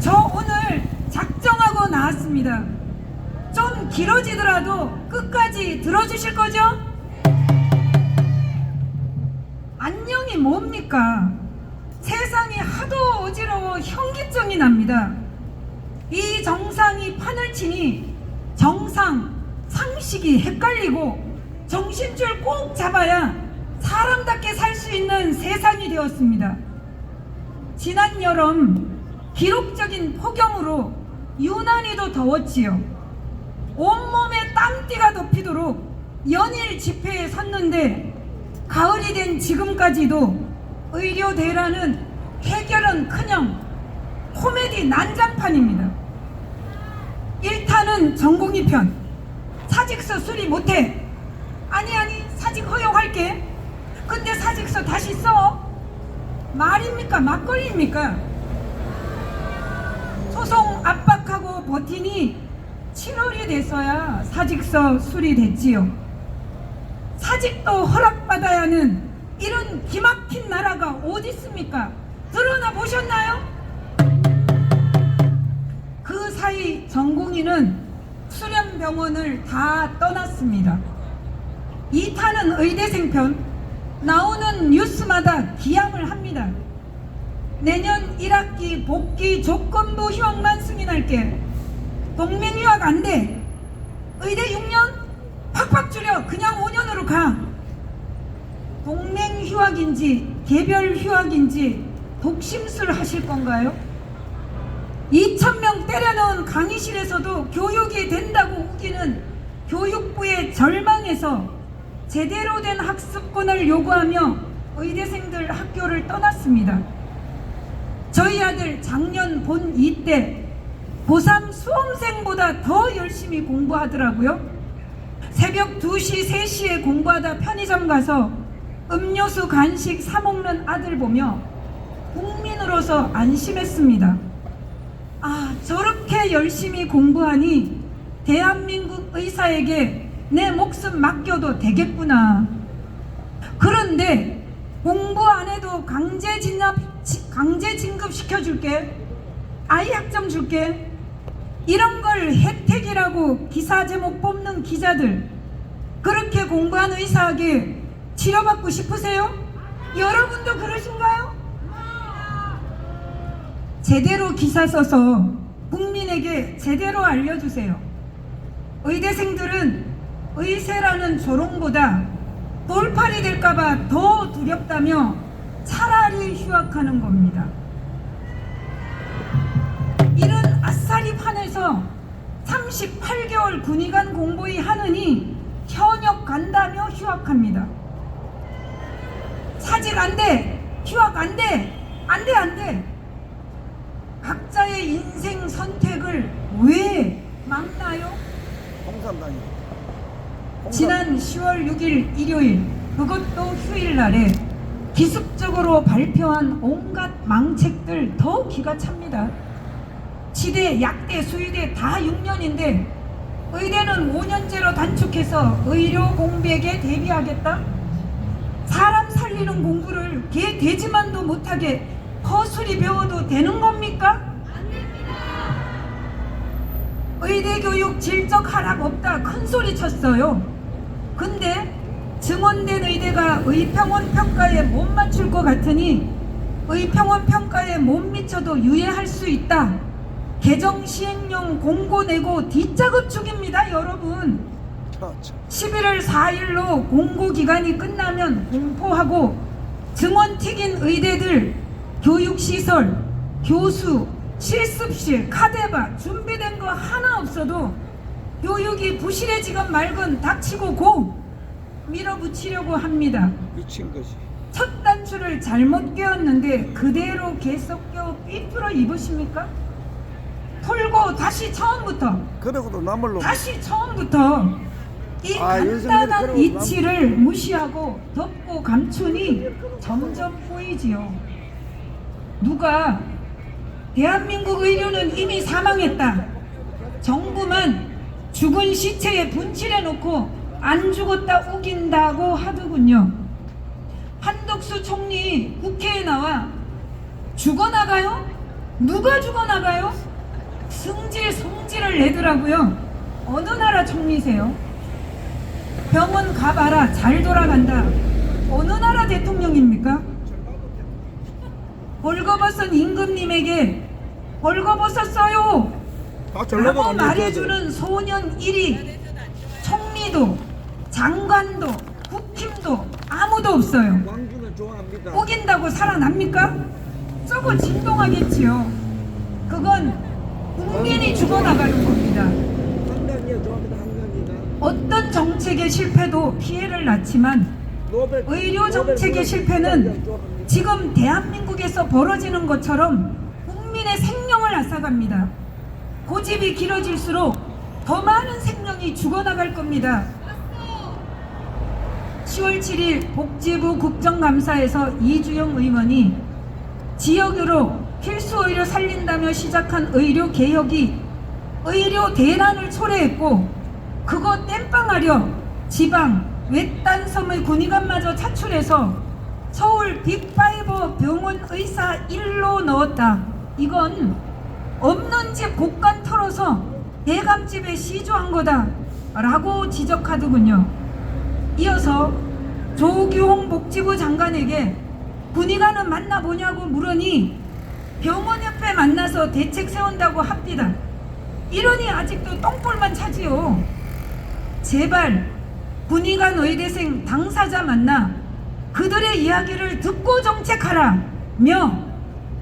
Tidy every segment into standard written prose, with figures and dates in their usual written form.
저 오늘 작정하고 나왔습니다. 좀 길어지더라도 끝까지 들어주실 거죠? 안녕이 뭡니까? 세상이 하도 어지러워 현기증이 납니다. 이 정상이 판을 치니 정상, 상식이 헷갈리고 정신줄 꼭 잡아야 사람답게 살 수 있는 세상이 되었습니다. 지난 여름 기록적인 폭염으로 유난히도 더웠지요. 온몸에 땀띠가 덮이도록 연일 집회에 섰는데 가을이 된 지금까지도 의료 대란은 해결은커녕 코미디 난장판입니다. 1탄은 전공의 편. 사직서 수리 못해. 아니 사직 허용할게. 근데 사직서 다시 써. 말입니까 막걸리입니까? 소송 압박하고 버티니 7월이 됐어야 사직서 수리됐지요. 사직도 허락받아야 하는 이런 기막힌 나라가 어디 있습니까? 드러나 보셨나요? 그 사이 전공의는 수련병원을 다 떠났습니다. 2탄은 의대생 편. 나오는 뉴스마다 기함을 합니다. 내년 1학기 복귀 조건부 휴학만 승인할게. 동맹휴학 안 돼. 의대 6년? 팍팍 줄여. 그냥 5년으로 가. 동맹휴학인지 개별휴학인지 독심술 하실 건가요? 2,000명 때려넣은 강의실에서도 교육이 된다고 우기는 교육부의 절망에서 제대로 된 학습권을 요구하며 의대생들 학교를 떠났습니다. 저희 아들 작년 본2 때 고3 수험생보다 더 열심히 공부하더라고요. 새벽 2시, 3시에 공부하다 편의점 가서 음료수 간식 사 먹는 아들 보며 국민으로서 안심했습니다. 아, 저렇게 열심히 공부하니 대한민국 의사에게 내 목숨 맡겨도 되겠구나. 그런데 공부 안 해도 강제 진급 시켜줄게. 아이 학점 줄게. 이런 걸 혜택이라고 기사 제목 뽑는 기자들, 그렇게 공부한 의사에게 치료받고 싶으세요? 여러분도 그러신가요? 제대로 기사 써서 국민에게 제대로 알려주세요. 의대생들은 의세라는 조롱보다 돌팔이 될까봐 더 두렵다며 차라리 휴학하는 겁니다. 이런 아싸리 판에서 38개월 군의관 공부의 하느니 현역 간다며 휴학합니다. 사직 안 돼. 휴학 안 돼. 안 돼, 안 돼. 각자의 인생 선택을 왜 막나요? 공산당이. 지난 10월 6일 일요일, 그것도 휴일날에 기습적으로 발표한 온갖 망책들 더 기가 찹니다. 치대, 약대, 수의대 다 6년인데 의대는 5년제로 단축해서 의료 공백에 대비하겠다? 사람 살리는 공부를 개 돼지만도 못하게 허술히 배워도 되는 겁니까? 의대 교육 질적 하락 없다 큰 소리 쳤어요. 근데 증원된 의대가 의평원 평가에 못 맞출 것 같으니 의평원 평가에 못 미쳐도 유예할 수 있다. 개정 시행령 공고 내고 뒷작업 중입니다, 여러분. 11월 4일로 공고 기간이 끝나면 공포하고 증원 튀긴 의대들 교육시설, 교수, 실습실, 카데바 준비된 거 하나 없어도 교육이 부실해지건 말건 닥치고 고 밀어붙이려고 합니다. 미친 것이. 첫 단추를 잘못 꿰었는데 그대로 계속 껴 삐뚤어 입으십니까? 털고 다시 처음부터. 그러고도 남을로. 다시 처음부터. 이 간단한 이치를 무시하고 덮고 감추니 점점 보이지요. 누가 대한민국 의료는 이미 사망했다. 정부만 죽은 시체에 분칠해 놓고 안 죽었다 우긴다고 하더군요. 한덕수 총리 국회에 나와 죽어나가요? 누가 죽어나가요? 성질을 내더라고요. 어느 나라 총리세요? 병원 가봐라 잘 돌아간다. 어느 나라 대통령입니까? 벌거벗은 임금님에게 벌거벗었어요 라고 말해주는 소년 1위 총리도 장관도 국힘도 아무도 없어요. 왕주는 좋아합니다. 우긴다고 살아납니까? 썩어 진동하겠지요. 그건 국민이 죽어나가는 겁니다. 한강이야 좋아합니다. 한강이가. 어떤 정책의 실패도 피해를 낳지만 의료 정책의 실패는 지금 대한민국에서 벌어지는 것처럼 국민의 생명을 앗아갑니다. 고집이 길어질수록 더 많은 생명이 죽어나갈 겁니다. 10월 7일 복지부 국정감사에서 이주영 의원이 지역으로 필수의료 살린다며 시작한 의료 개혁이 의료 대란을 초래했고 그거 땜빵하려 지방 외딴 섬의 군의관마저 차출해서 서울 빅5 병원 의사 1로 넣었다. 이건 없는 집 곡간 털어서 대감집에 시주한 거다 라고 지적하더군요. 이어서 조규홍 복지부 장관에게 군의관은 만나보냐고 물으니 병원 옆에 만나서 대책 세운다고 합니다. 이러니 아직도 똥볼만 차지요. 제발 군의관 의대생 당사자 만나 그들의 이야기를 듣고 정책하라며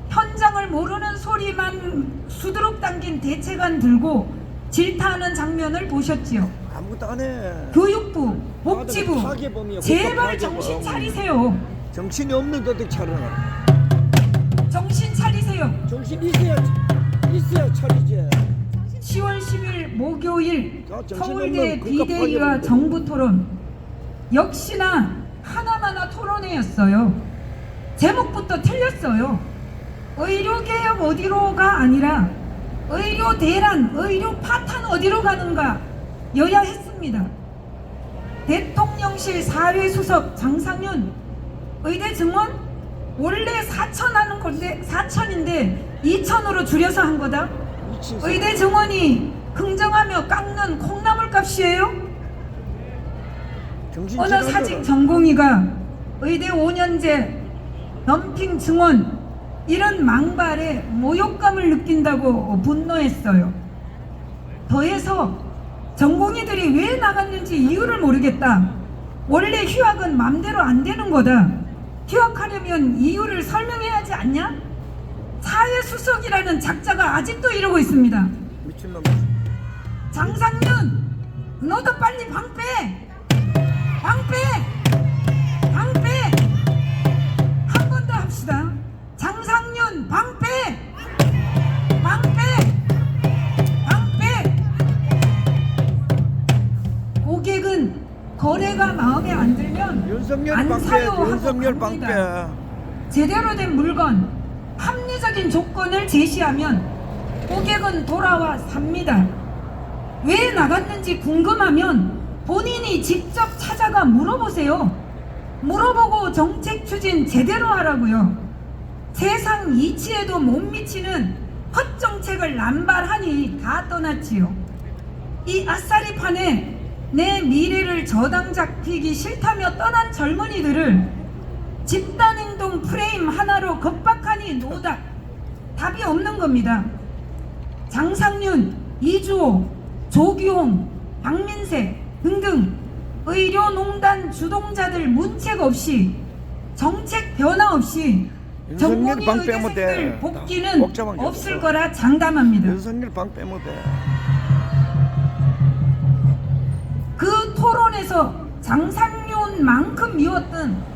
현장을 모르는 소리만 수두룩 당긴 대책안 들고 질타하는 장면을 보셨지요. 아무것도 안 해. 교육부, 복지부 파괴범이야, 제발 파괴범. 정신 차리세요. 정신이 없는 것들 차려라. 정신 차리세요. 정신 있어야 차리지. 10월 10일 목요일 자, 정신 서울대 없는 그깟 비대위와 파괴범들. 정부 토론 역시나 하나마나 토론회였어요. 제목부터 틀렸어요. 의료개혁 어디로가 아니라 의료 대란, 의료 파탄 어디로 가는가 여야 했습니다. 대통령실 사회수석 장상윤 의대 증원 원래 4천 하는 건데 4천인데 2천으로 줄여서 한 거다. 의대 증원이 긍정하며 깎는 콩나물 값이에요? 어느 사직 전공의가 의대 5년제 덤핑 증원 이런 망발에 모욕감을 느낀다고 분노했어요. 더해서 전공의들이 왜 나갔는지 이유를 모르겠다. 원래 휴학은 맘대로 안 되는 거다. 휴학하려면 이유를 설명해야 하지 않냐? 사회수석이라는 작자가 아직도 이러고 있습니다. 미친놈. 장상윤 너도 빨리 방 빼! 방 빼! 방 빼! 한 번 더 합시다. 장상윤 방 빼! 방 빼! 방 빼! 고객은 거래가 마음에 안 들면 윤석열 안 방패. 사요 하고 윤석열 갑니다. 방패. 제대로 된 물건, 합리적인 조건을 제시하면 고객은 돌아와 삽니다. 왜 나갔는지 궁금하면 본인이 직접 찾아가 물어보세요. 물어보고 정책 추진 제대로 하라고요. 세상 이치에도 못 미치는 헛정책을 남발하니 다 떠났지요. 이 아싸리판에 내 미래를 저당 잡히기 싫다며 떠난 젊은이들을 집단행동 프레임 하나로 겁박하니 노답. 답이 없는 겁니다. 장상윤, 이주호, 조규홍, 박민세 등등 의료농단 주동자들 문책 없이 정책 변화 없이 전공의 방 빼면 의대생들 돼. 복귀는 복잡한 게 없을 없어. 거라 장담합니다. 윤석열 방 빼면 돼. 그 토론에서 장상윤만큼 미웠던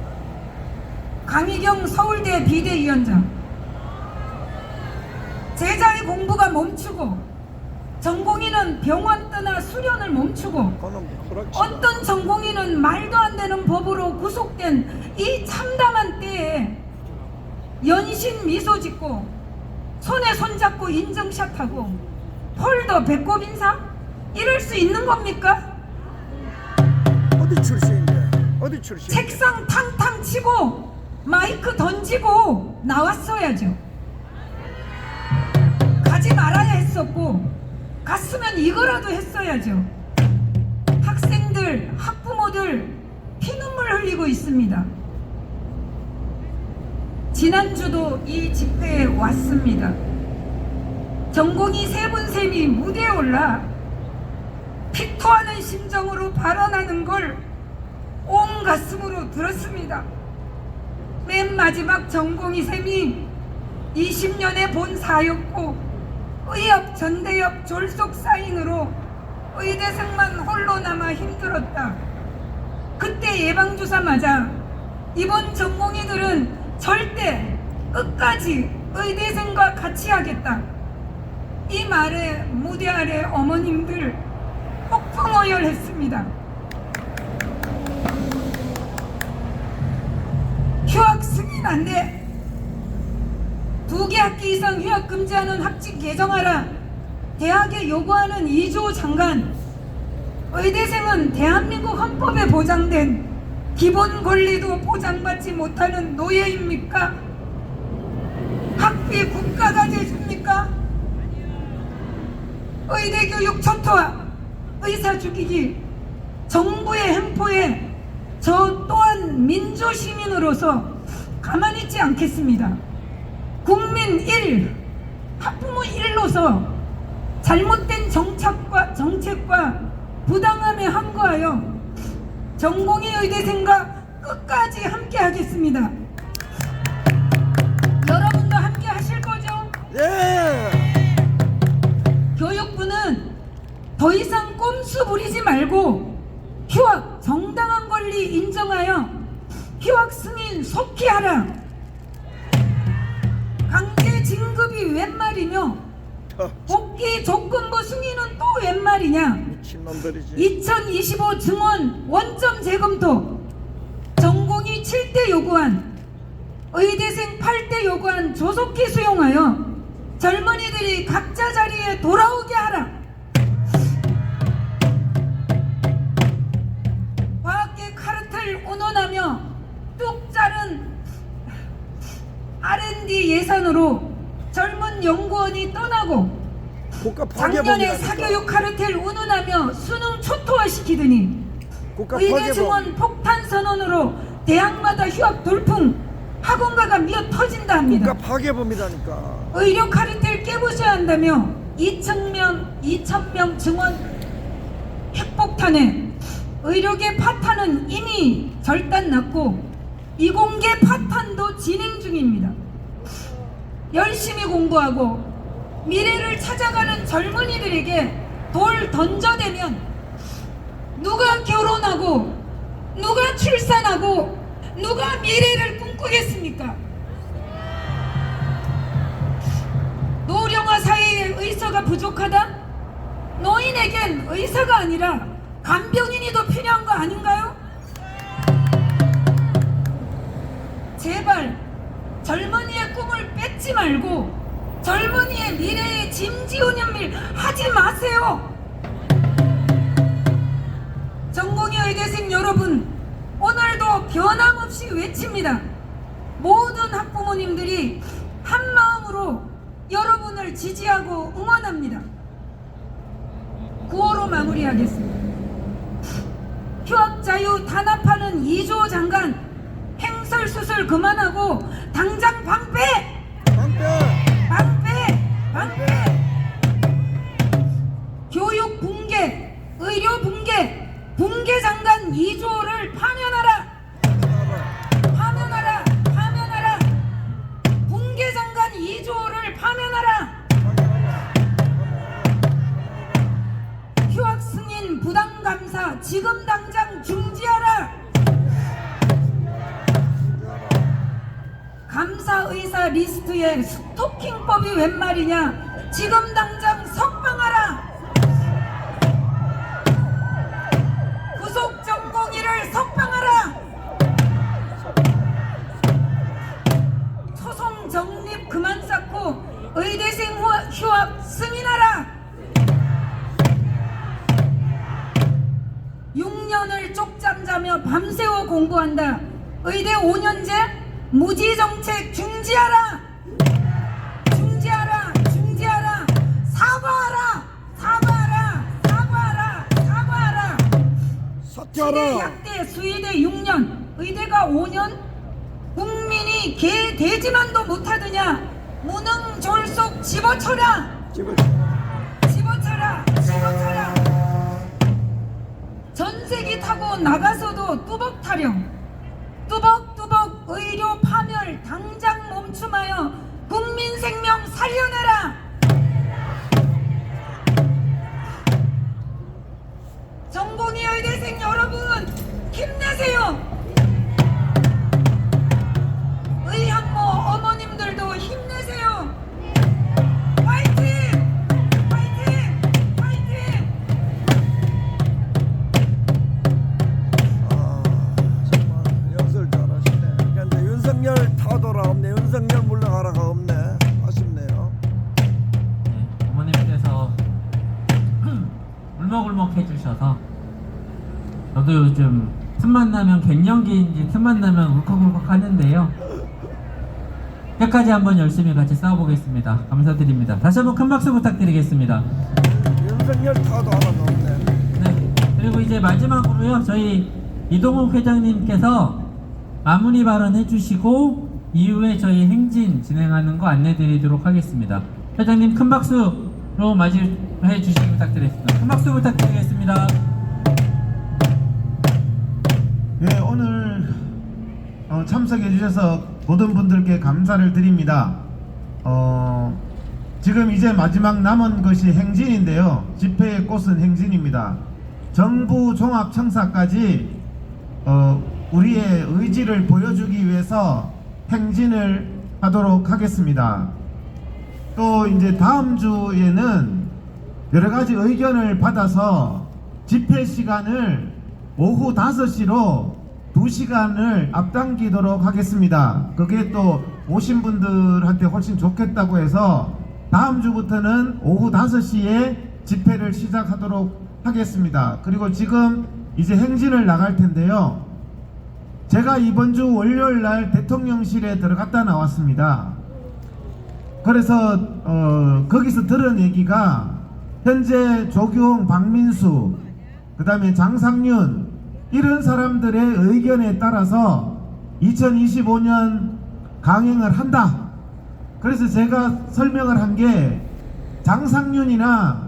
강희경 서울대 비대위원장, 제자의 공부가 멈추고 전공의는 병원 뜨나 수련을 멈추고 그놈 허락치. 어떤 전공의는 말도 안 되는 법으로 구속된 이 참담한 때에 연신 미소 짓고 손에 손잡고 인증샷하고 폴더 배꼽 인사? 이럴 수 있는 겁니까? 어디 출신인데? 어디 출신? 책상 탕탕 치고 마이크 던지고 나왔어야죠. 있었고 갔으면 이거라도 했어야죠. 학생들, 학부모들 피눈물 흘리고 있습니다. 지난주도 이 집회에 왔습니다. 전공이 세 분 셈이 무대에 올라 피토하는 심정으로 발언하는 걸 온 가슴으로 들었습니다. 맨 마지막 전공이 셈이 20년의 본 사였고 의협, 전대협, 졸속 사인으로 의대생만 홀로 남아 힘들었다. 그때 예방주사 맞아 이번 전공의들은 절대 끝까지 의대생과 같이 하겠다. 이 말에 무대 아래 어머님들 폭풍오열했습니다. 휴학 승인 안 돼. 2개 학기 이상 휴학 금지하는 학칙 개정하라. 대학에 요구하는 2조 장관. 의대생은 대한민국 헌법에 보장된 기본 권리도 보장받지 못하는 노예입니까? 학비 국가가 대줍니까? 의대교육 초토화, 의사 죽이기, 정부의 횡포에 저 또한 민주시민으로서 가만히 있지 않겠습니다. 국민 1, 학부모 1로서 잘못된 정책과 부당함에 항거하여 전공의 의대생과 끝까지 함께 하겠습니다. 여러분도 함께 하실 거죠? 예. 교육부는 더 이상 꼼수 부리지 말고 휴학 정당한 권리 인정하여 휴학 승인 속히 하라. 강제 진급이 웬 말이며 복귀 조건부 승인은 또 웬 말이냐. 미친놈들이지. 2025 증원 원점 재검토, 전공이 7대 요구안, 의대생 8대 요구안 조속히 수용하여 젊은이들이 각자 자리에 돌아오게 하라. 과학계 카르텔 운운하며 뚝 자른 R&D 예산으로 젊은 연구원이 떠나고 국가 작년에 파괴범이라니까. 사교육 카르텔 운운하며 수능 초토화시키더니 국가 의대 파괴범. 증원 폭탄 선언으로 대학마다 휴학 돌풍, 학원가가 미어 터진다 합니다. 국가 파괴범이라니까. 의료 카르텔 깨부셔야 한다며 2,000명 증원 핵폭탄에 의료계 파탄은 이미 절단났고 이공계 파탄도 진행 중입니다. 열심히 공부하고 미래를 찾아가는 젊은이들에게 돌 던져대면 누가 결혼하고 누가 출산하고 누가 미래를 꿈꾸겠습니까? 노령화 사회에 의사가 부족하다? 노인에겐 의사가 아니라 간병인이 더 필요한 거 아닌가요? 제발 젊은이의 꿈을 뺏지 말고 젊은이의 미래에 짐지훈연밀 하지 마세요. 전공의 의대생 여러분, 오늘도 변함없이 외칩니다. 모든 학부모님들이 한마음으로 여러분을 지지하고 응원합니다. 9호로 마무리하겠습니다. 휴학 자유 단합하는 2조 장관 행설수설 그만하고 당장 방패! 교육 붕괴, 의료 붕괴, 붕괴 장관 2조를 파면하라! 붕괴 장관 2조를 파면하라! 휴학 승인 부당 감사 지금 당장 중지하라! 감사 의사 리스트에 스토킹법이 웬 말이냐? 지금 당장 석방하라! 구속 전공의를 석방하라! 소송 정립 그만 쌓고 의대생 휴학 승인하라! 6년을 쪽잠 자며 밤새워 공부한다. 의대 5년제 무지정책 중지하라! 중지하라! 사과! 지대 알아. 약대 수의대 6년 의대가 5년 국민이 개 돼지만도 못하더냐 무능졸속 집어쳐라 집을 집어쳐라 집어쳐라 전세기 타고 나가서도 뚜벅 타령 뚜벅뚜벅 의료 파멸 당장 멈춤하여 국민 생명 살려내라. 정봉이 의대생 여러분 힘내세요. 의학모 어머님들도 힘내세요. 화이팅! 화이팅! 화이팅! 아 정말 연설 잘하시네. 그러니까 이제 윤석열 타도라 없네. 윤석열 물러가라가 없네. 아쉽네요. 네, 어머님께서 울먹울먹 해주셔서 저도 요즘 틈만 나면 갱년기인지 틈만 나면 울컥울컥 하는데요. 끝까지 한번 열심히 같이 싸워보겠습니다. 감사드립니다. 다시 한번 큰 박수 부탁드리겠습니다. 윤석열 타도 하나가 없네. 네, 그리고 이제 마지막으로요, 저희 이동욱 회장님께서 마무리 발언 해주시고 이후에 저희 행진 진행하는 거 안내드리도록 하겠습니다. 회장님 큰 박수로 맞이해 주시기 부탁드리겠습니다. 큰 박수 부탁드리겠습니다. 네, 오늘 참석해 주셔서 모든 분들께 감사를 드립니다. 지금 이제 마지막 남은 것이 행진인데요. 집회의 꽃은 행진입니다. 정부 종합청사까지 우리의 의지를 보여주기 위해서 행진을 하도록 하겠습니다. 또 이제 다음 주에는 여러 가지 의견을 받아서 집회 시간을 오후 5시로 2시간을 앞당기도록 하겠습니다. 그게 또 오신 분들한테 훨씬 좋겠다고 해서 다음 주부터는 오후 5시에 집회를 시작하도록 하겠습니다. 그리고 지금 이제 행진을 나갈 텐데요. 제가 이번 주 월요일 날 대통령실에 들어갔다 나왔습니다. 그래서 거기서 들은 얘기가 현재 조규홍, 박민수, 그 다음에 장상윤 이런 사람들의 의견에 따라서 2025년 강행을 한다. 그래서 제가 설명을 한 게 장상윤이나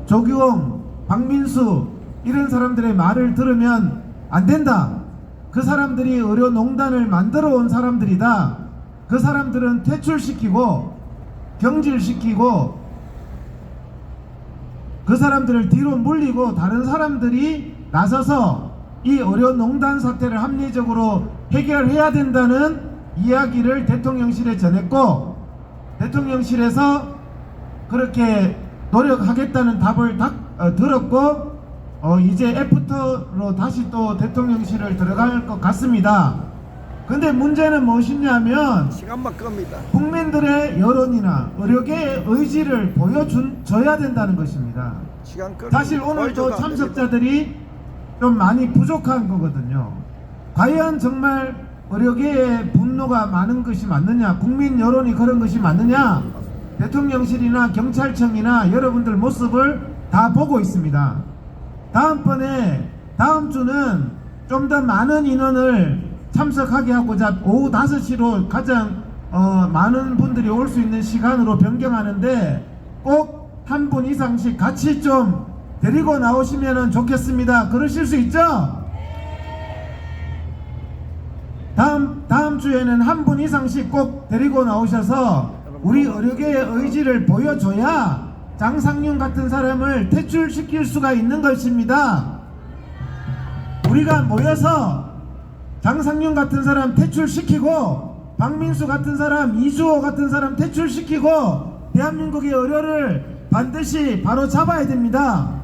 조규홍, 박민수 이런 사람들의 말을 들으면 안 된다. 그 사람들이 의료농단을 만들어 온 사람들이다. 그 사람들은 퇴출시키고 경질시키고 그 사람들을 뒤로 물리고 다른 사람들이 나서서 이 의료농단 사태를 합리적으로 해결해야 된다는 이야기를 대통령실에 전했고 대통령실에서 그렇게 노력하겠다는 답을 들었고 이제 애프터로 다시 또 대통령실을 들어갈 것 같습니다. 근데 문제는 무엇이냐면 시간만 끕니다. 국민들의 여론이나 의료계의 의지를 보여줘야 된다는 것입니다. 시간 끌. 사실 오늘도 참석자들이 좀 많이 부족한 거거든요. 과연 정말 의료계의 분노가 많은 것이 맞느냐, 국민 여론이 그런 것이 맞느냐, 대통령실이나 경찰청이나 여러분들 모습을 다 보고 있습니다. 다음 주는 좀 더 많은 인원을 참석하게 하고자 오후 5시로 가장 많은 분들이 올 수 있는 시간으로 변경하는데 꼭 한 분 이상씩 같이 좀 데리고 나오시면 좋겠습니다. 그러실 수 있죠? 다음 주에는 한 분 이상씩 꼭 데리고 나오셔서 우리 의료계의 의지를 보여줘야 장상윤 같은 사람을 퇴출시킬 수가 있는 것입니다. 우리가 모여서 장상윤 같은 사람 퇴출시키고 박민수 같은 사람, 이주호 같은 사람 퇴출시키고 대한민국의 의료를 반드시 바로 잡아야 됩니다.